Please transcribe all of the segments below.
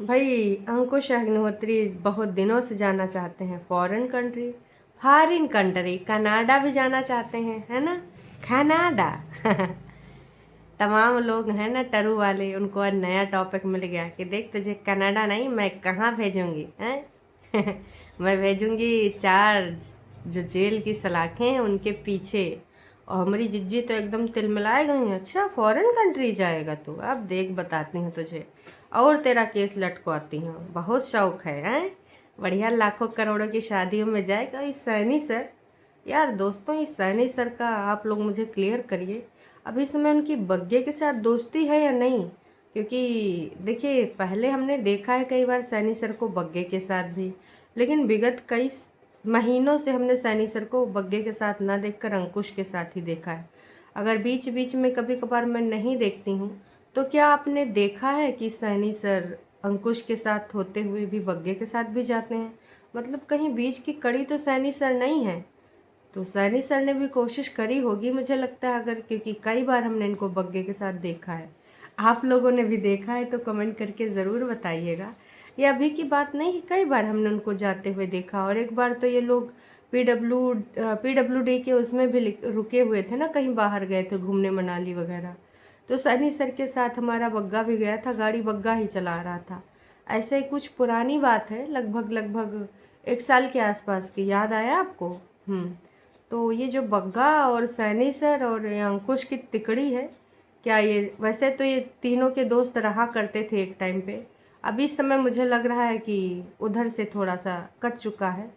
भाई अंकुश अग्निहोत्री बहुत दिनों से जाना चाहते हैं फॉरेन कंट्री कनाडा भी जाना चाहते हैं, है ना। कनाडा तमाम लोग हैं ना टरू वाले, उनको आज नया टॉपिक मिल गया कि देख तुझे कनाडा नहीं मैं कहाँ भेजूंगी हैं मैं भेजूंगी चार जो जेल की सलाखें हैं उनके पीछे। और हमारी जिज्जी तो एकदम तिलमिलाए गई हैं। अच्छा फॉरेन कंट्री जाएगा तू, अब देख बताती हूँ तुझे और तेरा केस लटकवाती हूँ। बहुत शौक है बढ़िया, लाखों करोड़ों की शादियों में जाएगा इस सैनी सर। यार दोस्तों, इस सैनी सर का आप लोग मुझे क्लियर करिए, अभी समय उनकी बग्गे के साथ दोस्ती है या नहीं। क्योंकि देखिए पहले हमने देखा है कई बार सैनी सर को बग्गे के साथ भी, लेकिन विगत कई महीनों से हमने सैनी सर को बग्गे के साथ ना देखकर अंकुश के साथ ही देखा है। अगर बीच बीच में कभी कभार मैं नहीं देखती हूँ तो क्या आपने देखा है कि सैनी सर अंकुश के साथ होते हुए भी बग्गे के साथ भी जाते हैं। मतलब कहीं बीच की कड़ी तो सैनी सर नहीं है। तो सैनी सर ने भी कोशिश करी होगी मुझे लगता है, अगर, क्योंकि कई बार हमने इनको बग्गे के साथ देखा है। आप लोगों ने भी देखा है तो कमेंट करके ज़रूर बताइएगा। ये अभी की बात नहीं है, कई बार हमने उनको जाते हुए देखा। और एक बार तो ये लोग PWD के उसमें भी रुके हुए थे ना, कहीं बाहर गए थे घूमने मनाली वगैरह। तो सैनी सर के साथ हमारा बग्गा भी गया था, गाड़ी बग्गा ही चला रहा था। ऐसे ही कुछ पुरानी बात है, लगभग लगभग 1 साल के आसपास की, याद आया आपको। तो ये जो बग्गा और सैनी सर और ये अंकुश की तिकड़ी है, क्या ये, वैसे तो ये तीनों के दोस्त रहा करते थे एक टाइम पे। अभी इस समय मुझे लग रहा है कि उधर से थोड़ा सा कट चुका है।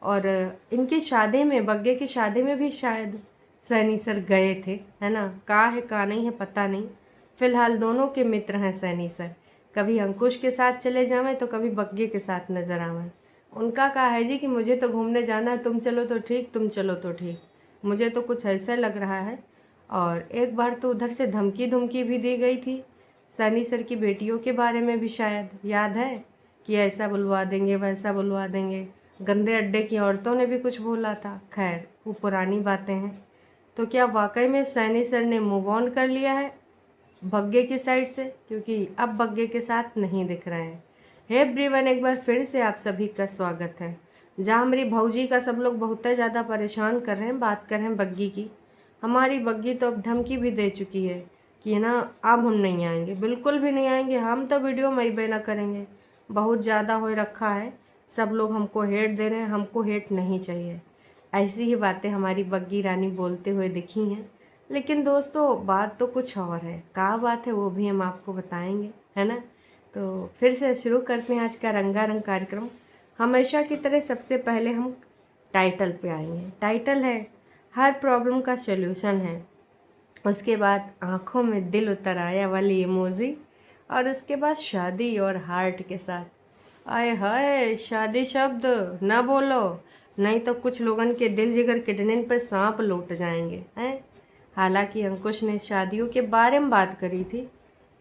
और इनकी शादी में, बग्गे की शादी में भी शायद सैनी सर गए थे, है ना। का है का नहीं है पता नहीं। फिलहाल दोनों के मित्र हैं सैनी सर, कभी अंकुश के साथ चले जावें तो कभी बग्गे के साथ नजर आवें। उनका कहा है जी कि मुझे तो घूमने जाना है, तुम चलो तो ठीक, तुम चलो तो ठीक। मुझे तो कुछ ऐसा लग रहा है। और एक बार तो उधर से धमकी धमकी भी दी गई थी सैनी सर की बेटियों के बारे में भी, शायद याद है कि ऐसा बुलवा देंगे वैसा बुलवा देंगे। गंदे अड्डे की औरतों ने भी कुछ बोला था। खैर वो पुरानी बातें हैं। तो क्या वाकई में सैनी सर ने मूव ऑन कर लिया है बग्गे की साइड से, क्योंकि अब बग्गे के साथ नहीं दिख रहे हैं। हे एवरीवन, एक बार फिर से आप सभी का स्वागत है। जहाँ मेरी भौजी का सब लोग बहुत ज़्यादा परेशान कर रहे हैं, बात कर रहे हैं बग्गी की। हमारी बग्गी तो अब धमकी भी दे चुकी है कि ना अब हम नहीं आएंगे, बिल्कुल भी नहीं आएंगे, हम तो वीडियो में ही ना करेंगे। बहुत ज़्यादा हो रखा है, सब लोग हमको हेट दे रहे हैं, हमको हेट नहीं चाहिए। ऐसी ही बातें हमारी बग्गी रानी बोलते हुए दिखी हैं। लेकिन दोस्तों बात तो कुछ और है, क्या बात है वो भी हम आपको बताएंगे, है ना। तो फिर से शुरू करते हैं आज का रंगारंग कार्यक्रम। हमेशा की तरह सबसे पहले हम टाइटल पे आएंगे। टाइटल है हर प्रॉब्लम का सॉल्यूशन है। उसके बाद आंखों में दिल उतर आया वाली इमोजी। और उसके बाद शादी और हार्ट के साथ। आए हाय, शादी शब्द ना बोलो, नहीं तो कुछ लोगन के दिल जिगर किडनी पर सांप लौट जाएंगे हैं। हालांकि अंकुश ने शादियों के बारे में बात करी थी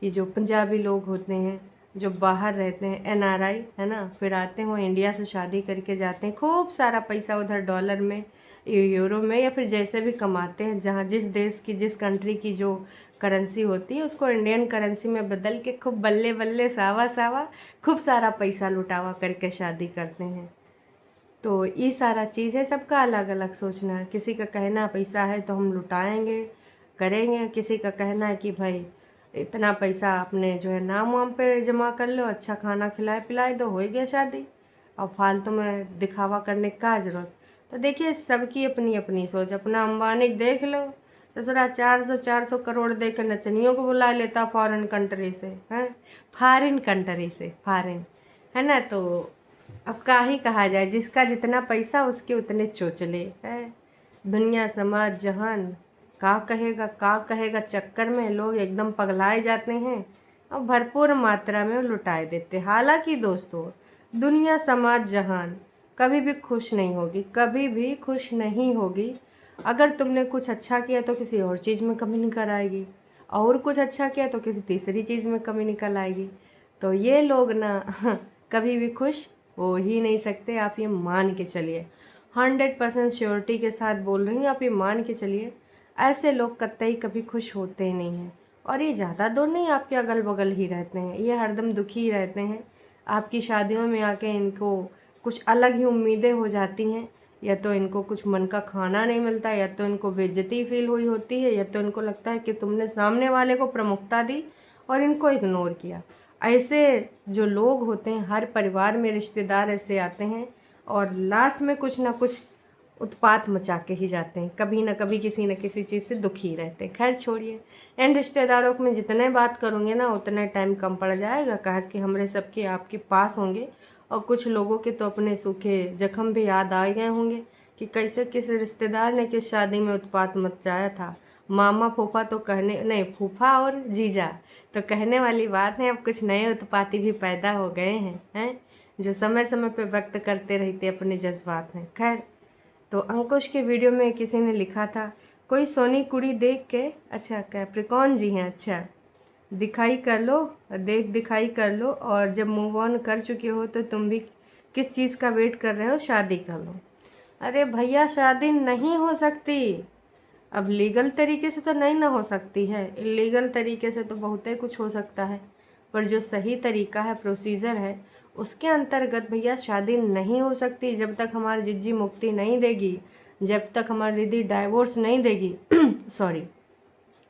कि जो पंजाबी लोग होते हैं जो बाहर रहते हैं, NRI, है ना, फिर आते हो इंडिया से शादी करके जाते हैं, खूब सारा पैसा उधर डॉलर में, यूरो में, या फिर जैसे भी कमाते हैं, जहाँ जिस देश की, जिस कंट्री की जो करेंसी होती है उसको इंडियन करेंसी में बदल के खूब बल्ले बल्ले सावा सावा खूब सारा पैसा लुटावा करके शादी करते हैं। तो ये सारा चीज़ है, सबका अलग अलग सोचना है। किसी का कहना पैसा है तो हम लुटाएंगे करेंगे, किसी का कहना है कि भाई इतना पैसा अपने जो है नाम वाम पे जमा कर लो, अच्छा खाना खिलाए पिलाए दो, हो ही गया शादी। और फालतू में दिखावा करने का ज़रूरत। तो देखिए सबकी अपनी अपनी सोच। अपना अंबानी देख लो, ससुरा 400 करोड़ दे कर नचनियों को बुला लेता फॉरेन कंट्री से, हैं, फॉरेन कंट्री से, फॉरेन, है ना। तो अब का ही कहा जाए, जिसका जितना पैसा उसके उतने चोचले है। दुनिया समाज जहान का कहेगा चक्कर में लोग एकदम पगलाए जाते हैं और भरपूर मात्रा में लुटाए देते। हालांकि दोस्तों दुनिया समाज जहान कभी भी खुश नहीं होगी, कभी भी खुश नहीं होगी। अगर तुमने कुछ अच्छा किया तो किसी और चीज़ में कमी निकल आएगी, और कुछ अच्छा किया तो किसी तीसरी चीज़ में कमी निकल आएगी। तो ये लोग ना कभी भी खुश हो ही नहीं सकते, आप ये मान के चलिए। 100% श्योरिटी के साथ बोल रही हूँ, आप ये मान के चलिए, ऐसे लोग कतई कभी खुश होते नहीं हैं। और ये ज़्यादा दूर नहीं, आपके अगल बगल ही रहते हैं, ये हरदम दुखी ही रहते हैं। आपकी शादियों में आके इनको कुछ अलग ही उम्मीदें हो जाती हैं। या तो इनको कुछ मन का खाना नहीं मिलता, या तो इनको बेइज्जती फील हुई होती है, या तो इनको लगता है कि तुमने सामने वाले को प्रमुखता दी और इनको इग्नोर किया। ऐसे जो लोग होते हैं, हर परिवार में रिश्तेदार ऐसे आते हैं और लास्ट में कुछ ना कुछ उत्पात मचा के ही जाते हैं, कभी ना कभी किसी न किसी चीज़ से दुखी रहते हैं। खैर छोड़िए, इन रिश्तेदारों में जितने बात करूँगे ना उतना टाइम कम पड़ जाएगा, काश कि हमारे सबके आपके पास होंगे। और कुछ लोगों के तो अपने सूखे जख्म भी याद आ गए होंगे कि कैसे किस रिश्तेदार ने किस शादी में उत्पात मचाया था। मामा फूफा तो कहने नहीं, फूफा और जीजा तो कहने वाली बात है, अब कुछ नए उत्पाती भी पैदा हो गए हैं जो समय समय पे व्यक्त करते रहते अपने जज्बात हैं। खैर, तो अंकुश के वीडियो में किसी ने लिखा था, कोई सोनी कुड़ी देख के, अच्छा कैप्रिकॉन जी हैं, अच्छा दिखाई कर लो, दिखाई कर लो, और जब मूव ऑन कर चुके हो तो तुम भी किस चीज़ का वेट कर रहे हो, शादी कर लो। अरे भैया, शादी नहीं हो सकती। अब लीगल तरीके से तो नहीं ना हो सकती है, इलीगल तरीके से तो बहुत ही कुछ हो सकता है, पर जो सही तरीका है, प्रोसीजर है, उसके अंतर्गत भैया शादी नहीं हो सकती जब तक हमारी जिज्जी मुक्ति नहीं देगी, जब तक हमारी दीदी डाइवोर्स नहीं देगी सॉरी।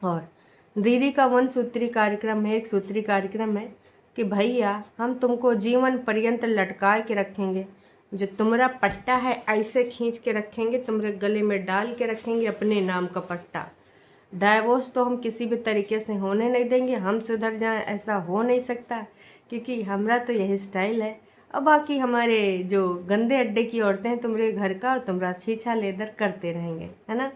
और दीदी का वन सूत्री कार्यक्रम है, एक सूत्री कार्यक्रम है कि भैया हम तुमको जीवन पर्यंत लटका के रखेंगे, जो तुम्हारा पट्टा है ऐसे खींच के रखेंगे, तुम्हारे गले में डाल के रखेंगे अपने नाम का पट्टा। डाइवोर्स तो हम किसी भी तरीके से होने नहीं देंगे, हम सुधर जाएं ऐसा हो नहीं सकता, क्योंकि हमारा तो यही स्टाइल है। अब बाकी हमारे जो गंदे अड्डे की औरतें हैं, तुम्हारे घर का तुम्हारा छीछा लेदर करते रहेंगे, है ना।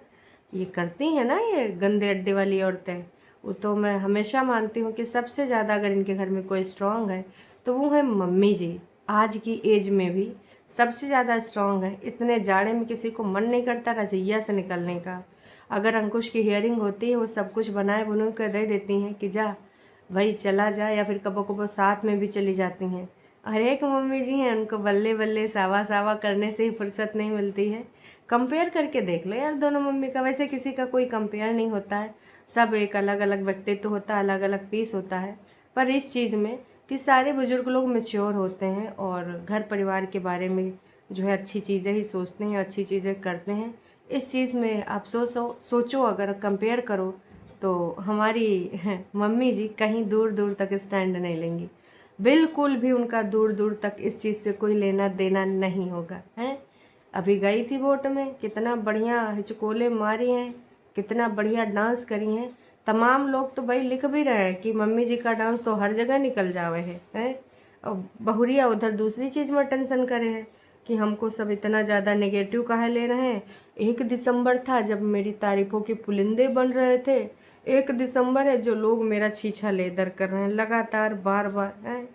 ये करती हैं ना, ये गंदे अड्डे वाली औरतें। वो तो मैं हमेशा मानती हूँ कि सबसे ज़्यादा अगर इनके घर में कोई स्ट्रांग है तो वो है मम्मी जी। आज की एज में भी सबसे ज़्यादा स्ट्रांग है। इतने जाड़े में किसी को मन नहीं करता रजैया से निकलने का। अगर अंकुश की हियरिंग होती है, वो सब कुछ बनाए बुनू कर दे देती हैं कि जा भाई चला जा, या फिर कबो कबो साथ में भी चली जाती हैं। हर एक मम्मी जी हैं, उनको बल्ले बल्ले सावा सावा करने से ही फुर्सत नहीं मिलती है। कंपेयर करके देख लो यार दोनों मम्मी का, वैसे किसी का कोई कंपेयर नहीं होता है, सब एक अलग अलग व्यक्तित्व होता है, अलग अलग पीस होता है। पर इस चीज़ में कि सारे बुजुर्ग लोग मैच्योर होते हैं और घर परिवार के बारे में जो है अच्छी चीज़ें ही सोचते हैं, अच्छी चीज़ें करते हैं। इस चीज़ में आप सोचो अगर कंपेयर करो तो हमारी मम्मी जी कहीं दूर दूर तक स्टैंड नहीं लेंगी, बिल्कुल भी उनका दूर दूर तक इस चीज़ से कोई लेना देना नहीं होगा। हैं, अभी गई थी वोट में, कितना बढ़िया हिचकोले मारी हैं, कितना बढ़िया डांस करी हैं। तमाम लोग तो भाई लिख भी रहे हैं कि मम्मी जी का डांस तो हर जगह निकल जावे है, हैं? और बहुरिया उधर दूसरी चीज़ में टेंशन करे हैं कि हमको सब इतना ज़्यादा नेगेटिव काहे ले रहे हैं। 1 दिसंबर था जब मेरी तारीफों के पुलिंदे बन रहे थे, 1 दिसंबर है जो लोग मेरा छीछा लेदर कर रहे हैं लगातार बार बार, हैं?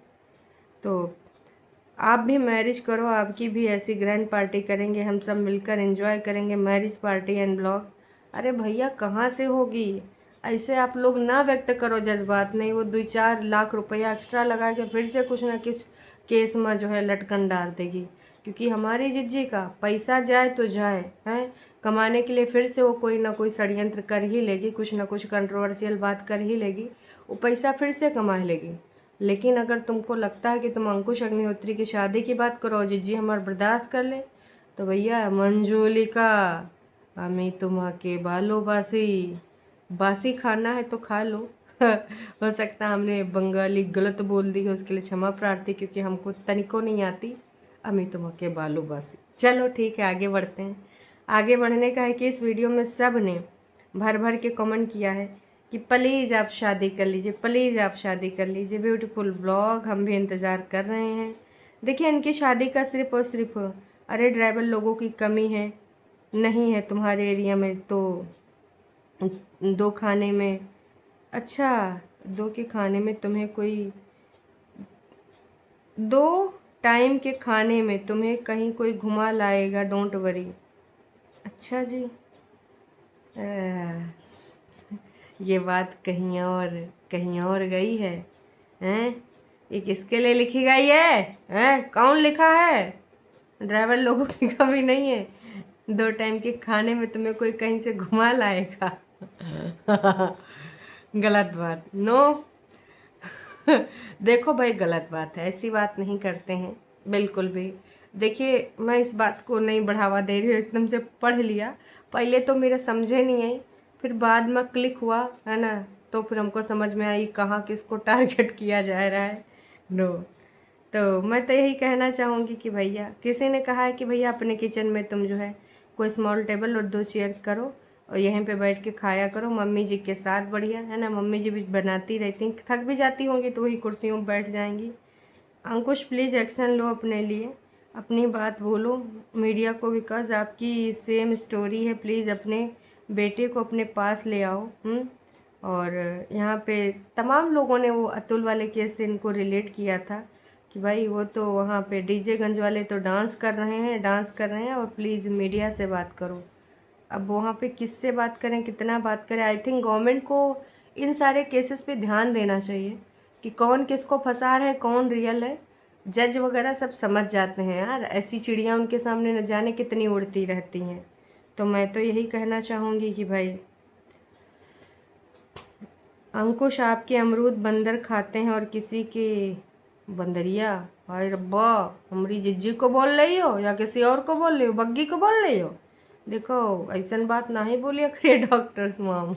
तो आप भी मैरिज करो, आपकी भी ऐसी ग्रैंड पार्टी करेंगे, हम सब मिलकर एंजॉय करेंगे मैरिज पार्टी एंड ब्लॉग। अरे भैया कहाँ से होगी, ऐसे आप लोग ना व्यक्त करो जज्बात, नहीं वो 2-4 लाख रुपया एक्स्ट्रा लगा के फिर से कुछ ना कुछ केस में जो है लटकन डाल देगी, क्योंकि हमारी जिज्जी का पैसा जाए तो जाए, हैं? कमाने के लिए फिर से वो कोई ना कोई षड्यंत्र कर ही लेगी, कुछ ना कुछ कंट्रोवर्शियल बात कर ही लेगी, वो पैसा फिर से कमा लेगी। लेकिन अगर तुमको लगता है कि तुम अंकुश अग्निहोत्री की शादी की बात करो, जिज्जी हमार बर्दाश्त कर ले, तो भैया मंजूलिका हमें तुम्हाके बालों बासी, बासी खाना है तो खा लो हो सकता है हमने बंगाली गलत बोल दी है, उसके लिए क्षमा प्रार्थी, क्योंकि हमको तनिको नहीं आती। अमी तुम्हाके बालों बासी। चलो ठीक है, आगे बढ़ते हैं। आगे बढ़ने का है कि इस वीडियो में सब ने भर भर के कमेंट किया है कि प्लीज़ आप शादी कर लीजिए, प्लीज़ आप शादी कर लीजिए, ब्यूटीफुल ब्लॉग, हम भी इंतज़ार कर रहे हैं। देखिए इनकी शादी का सिर्फ और सिर्फ, अरे ड्राइवर लोगों की कमी है, नहीं है तुम्हारे एरिया में तो 2 खाने में, अच्छा 2 के खाने में तुम्हें कोई 2 टाइम के खाने में तुम्हें कहीं कोई घुमा लाएगा, डोंट वरी। अच्छा जी, ये बात कहीं और गई है, हैं? ये किसके लिए लिखी गई है? कौन लिखा है? ड्राइवर लोगों की कमी नहीं है, 2 टाइम के खाने में तुम्हें कोई कहीं से घुमा लाएगा गलत बात, नो देखो भाई, गलत बात है, ऐसी बात नहीं करते हैं बिल्कुल भी। देखिए, मैं इस बात को नहीं बढ़ावा दे रही हूँ, एकदम से पढ़ लिया, पहले तो मेरा समझे नहीं आई, फिर बाद में क्लिक हुआ है ना, तो फिर हमको समझ में आई कहाँ किसको टारगेट किया जा रहा है। नो, तो मैं तो यही कहना चाहूँगी कि भैया, किसी ने कहा है कि भैया अपने किचन में तुम जो है कोई स्मॉल टेबल और 2 चेयर करो और यहीं पे बैठ के खाया करो मम्मी जी के साथ, बढ़िया है ना, मम्मी जी भी बनाती रहती हैं, थक भी जाती होंगी तो वही कुर्सियों में बैठ जाएंगी। अंकुश प्लीज़ एक्शन लो अपने लिए, अपनी बात बोलो मीडिया को, बिकॉज आपकी सेम स्टोरी है, प्लीज़ अपने बेटे को अपने पास ले आओ। और यहाँ पे तमाम लोगों ने वो अतुल वाले केस से इनको रिलेट किया था कि भाई वो तो वहाँ पे डीजे गंज वाले तो डांस कर रहे हैं, और प्लीज़ मीडिया से बात करो। अब वहाँ पे किससे बात करें, कितना बात करें? आई थिंक गवर्नमेंट को इन सारे केसेस पे ध्यान देना चाहिए कि कौन किसको फंसा रहा है, कौन रियल है। जज वगैरह सब समझ जाते हैं यार, ऐसी चिड़िया उनके सामने न जाने कितनी उड़ती रहती हैं। तो मैं तो यही कहना चाहूँगी कि भाई, अंकुश आपके अमरूद बंदर खाते हैं और किसी के बंदरिया। हाय रब्बा, हमारी जिज्जी को बोल रही हो या किसी और को बोल रही हो, बग्गी को बोल रही हो? देखो, ऐसन बात ना ही बोलिए करे डॉक्टर्स माम।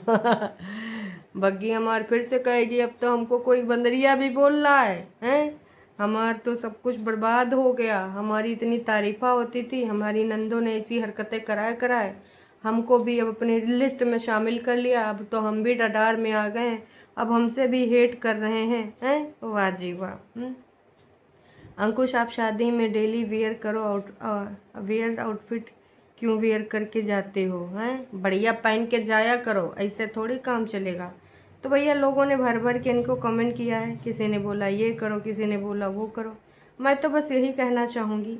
बग्गी हमार फिर से कहेगी अब तो हमको कोई बंदरिया भी बोल रहा है, हैं? हमार तो सब कुछ बर्बाद हो गया, हमारी इतनी तारीफा होती थी, हमारी नंदों ने ऐसी हरकतें कराए कराए, हमको भी अब अपने लिस्ट में शामिल कर लिया, अब तो हम भी रडार में आ गए हैं, अब हमसे भी हेट कर रहे हैं? वाह जी वाह। अंकुश, आप शादी में डेली वेयर करो, वेयर आउटफिट क्यों वेयर करके जाते हो? हैं, बढ़िया पहन के जाया करो, ऐसे थोड़ी काम चलेगा। तो भैया, लोगों ने भर भर के इनको कमेंट किया है, किसी ने बोला ये करो, किसी ने बोला वो करो। मैं तो बस यही कहना चाहूँगी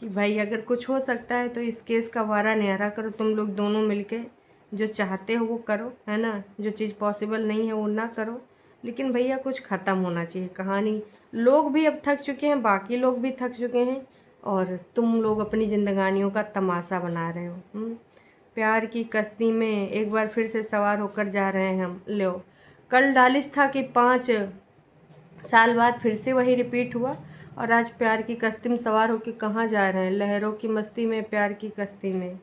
कि भाई, अगर कुछ हो सकता है तो इस केस का वारा न्यारा करो, तुम लोग दोनों मिलके जो चाहते हो वो करो, है ना, जो चीज़ पॉसिबल नहीं है वो ना करो। लेकिन भैया, कुछ ख़त्म होना चाहिए कहानी। लोग भी अब थक चुके हैं, बाकी लोग भी थक चुके हैं, और तुम लोग अपनी जिंदगानियों का तमाशा बना रहे हो। प्यार की कश्ती में एक बार फिर से सवार होकर जा रहे हैं हम। लो, कल डालिश था कि 5 साल बाद फिर से वही रिपीट हुआ, और आज प्यार की कश्ती में सवार होकर कहाँ जा रहे हैं? लहरों की मस्ती में, प्यार की कश्ती में।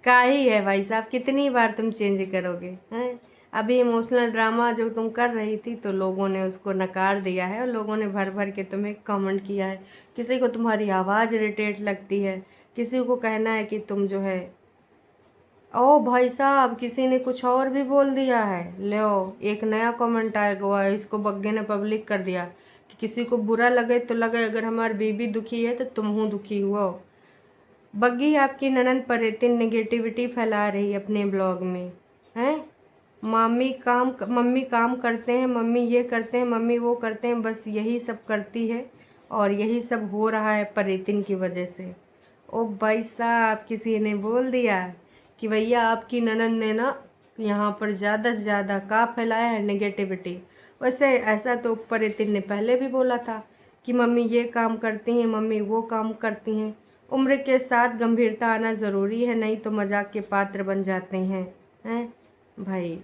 का ही है भाई साहब, कितनी बार तुम चेंज करोगे? हैं, अभी इमोशनल ड्रामा जो तुम कर रही थी तो लोगों ने उसको नकार दिया है, और लोगों ने भर भर के तुम्हें कमेंट किया है। किसी को तुम्हारी आवाज़ इरिटेट लगती है, किसी को कहना है कि तुम जो है, ओ भाई साहब, किसी ने कुछ और भी बोल दिया है। लो, एक नया कमेंट आएगा, हुआ है, इसको बग्गे ने पब्लिक कर दिया कि किसी को बुरा लगे तो लगे, अगर हमारी बीबी दुखी है तो तुम हूँ दुखी हुआ हो। बग्गी, आपकी ननंद पर इतनी नेगेटिविटी फैला रही अपने ब्लॉग में, हैं? मम्मी काम करते हैं, मम्मी ये करते हैं, मम्मी वो करते हैं, बस यही सब करती है, और यही सब हो रहा है परितिन की वजह से। ओ भाई साहब, किसी ने बोल दिया कि भैया आपकी ननंद ने ना यहाँ पर ज़्यादा से ज़्यादा का फैलाया है नेगेटिविटी। वैसे ऐसा तो परितिन ने पहले भी बोला था कि मम्मी ये काम करती हैं, मम्मी वो काम करती हैं। उम्र के साथ गंभीरता आना ज़रूरी है, नहीं तो मजाक के पात्र बन जाते हैं भाई।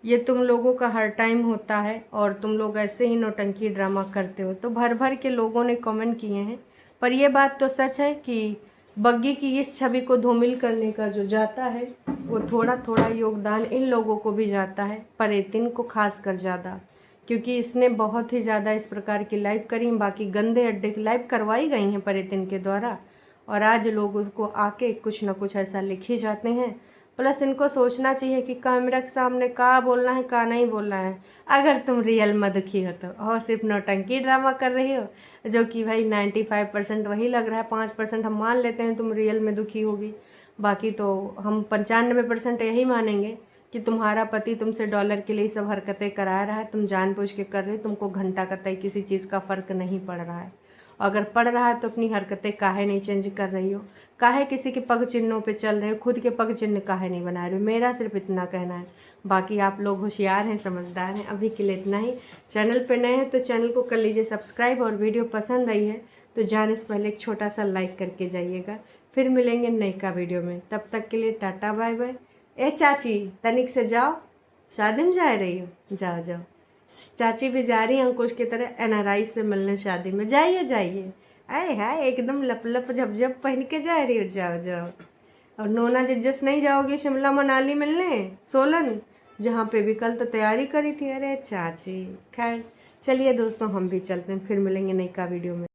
ये तुम लोगों का हर टाइम होता है, और तुम लोग ऐसे ही नौटंकी ड्रामा करते हो। तो भर भर के लोगों ने कमेंट किए हैं, पर यह बात तो सच है कि बग्गी की इस छवि को धूमिल करने का जो जाता है, वो थोड़ा थोड़ा योगदान इन लोगों को भी जाता है, परितिन को खास कर ज़्यादा, क्योंकि इसने बहुत ही ज़्यादा इस प्रकार की लाइव करी, बाकी गंदे अड्डे की लाइव करवाई गई हैं परितिन के द्वारा, और आज लोग उसको आके कुछ ना कुछ ऐसा लिख ही जाते हैं। प्लस इनको सोचना चाहिए कि कैमरा के सामने का बोलना है, का नहीं बोलना है। अगर तुम रियल में दुखी हो तो, और सिर्फ नौटंकी ड्रामा कर रही हो, जो कि भाई 95% वही लग रहा है, 5% हम मान लेते हैं तुम रियल में दुखी होगी, बाकी तो हम 95% यही मानेंगे कि तुम्हारा पति तुमसे डॉलर के लिए सब हरकतें करा रहा है, तुम जानबूझ के कर रहे हो, तुमको घंटा कतई किसी चीज़ का फ़र्क नहीं पड़ रहा है। अगर पड़ रहा है तो अपनी हरकतें काहे नहीं चेंज कर रही हो, काहे किसी के पग चिन्हों पे चल रहे हो, खुद के पग चिन्ह काहे नहीं बना रहे हो? मेरा सिर्फ इतना कहना है। बाकी आप लोग होशियार हैं, समझदार हैं। अभी के लिए इतना ही। चैनल पे नए हैं तो चैनल को कर लीजिए सब्सक्राइब, और वीडियो पसंद आई है तो जाने से पहले एक छोटा सा लाइक करके जाइएगा। फिर मिलेंगे नई का वीडियो में, तब तक के लिए टाटा बाय बाय। ए चाची, तनिक से जाओ, शादी में जा रही हो, जाओ जाओ। चाची भी जा रही है अंकुश की तरह एनआरआई से मिलने शादी में। जाइए जाइए, आए हाय एकदम लप लप झप पहन के जा रही हो, जाओ जाओ। और नोना जिज्जस नहीं जाओगी शिमला मनाली मिलने, सोलन, जहाँ पे भी कल तो तैयारी करी थी। अरे चाची, खैर चलिए दोस्तों हम भी चलते हैं, फिर मिलेंगे नई का वीडियो में।